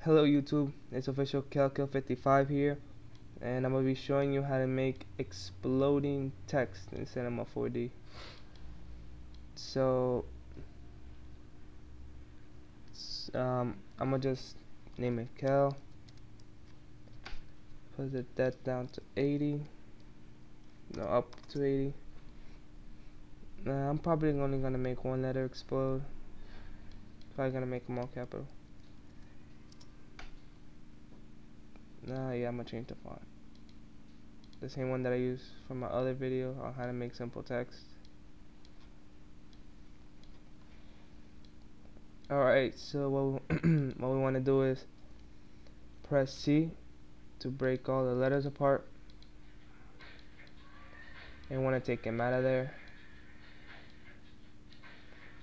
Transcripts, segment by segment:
Hello YouTube, it's official Kelkill55 here, and I'm going to be showing you how to make exploding text in Cinema 4D. So, I'm going to just name it Kel, put that down to 80, no, up to 80. I'm probably only going to make one letter explode, probably going to make them all capital. Yeah, I'm going to change the font. The same one that I used for my other video on how to make simple text. Alright, so what we want to do is press C to break all the letters apart, and want to take them out of there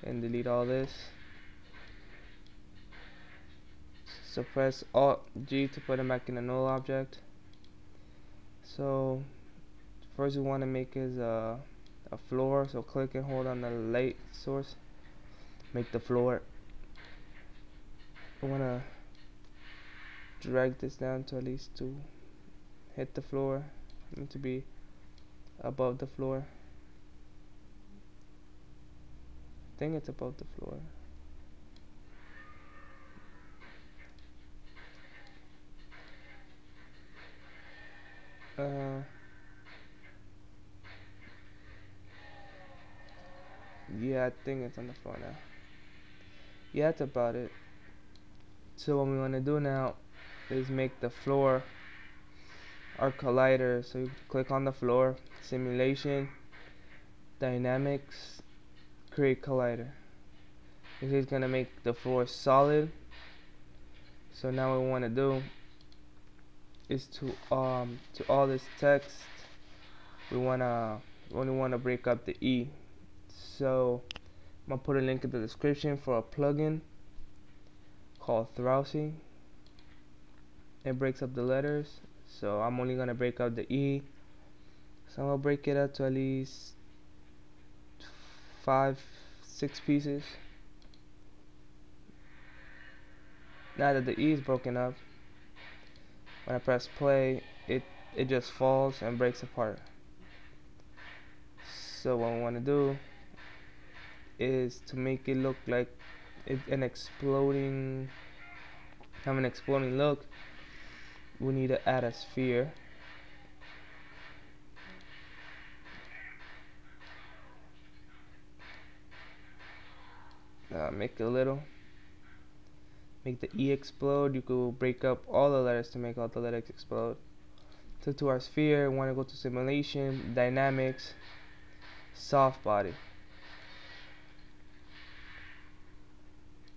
and delete all this. So press Alt G to put them back in the null object. So first we want to make is a floor, so click and hold on the light source, make the floor. We want to drag this down to at least to hit the floor, and to be above the floor. I think it's above the floor. Yeah, I think it's on the floor now. Yeah, that's about it. So what we want to do now is make the floor our collider. So you click on the floor, simulation, dynamics, create collider. This is gonna make the floor solid. So now what we want to do is to all this text, we only want to break up the E. So I'm gonna put a link in the description for a plugin called Throwsy. It breaks up the letters, so I'm only gonna break up the E. So I'm gonna break it up to at least 5-6 pieces. Now that the E is broken up, when I press play, it just falls and breaks apart. So what we want to do is to make it look like it's an exploding look. We need to add a sphere. Make it a little. Make the E explode. You could break up all the letters to make all the letters explode. So to our sphere, we want to go to simulation, dynamics, soft body.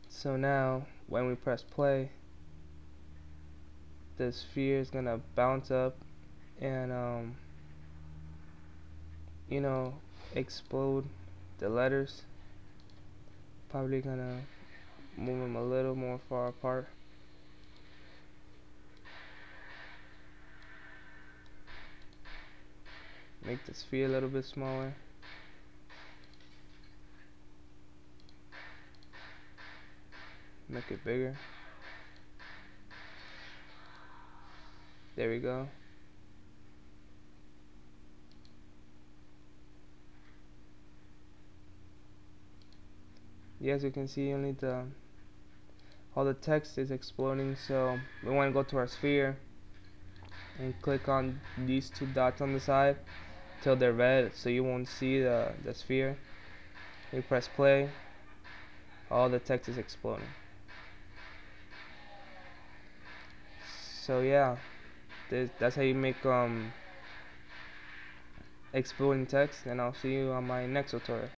So now when we press play, the sphere is gonna bounce up and explode the letters. Probably gonna move them a little more far apart. Make the sphere a little bit smaller. Make it bigger. There we go. As you can see, only all the text is exploding. So we want to go to our sphere and click on these two dots on the side till they're red, so you won't see the sphere. You press play, all the text is exploding. So yeah, that's how you make exploding text, and I'll see you on my next tutorial.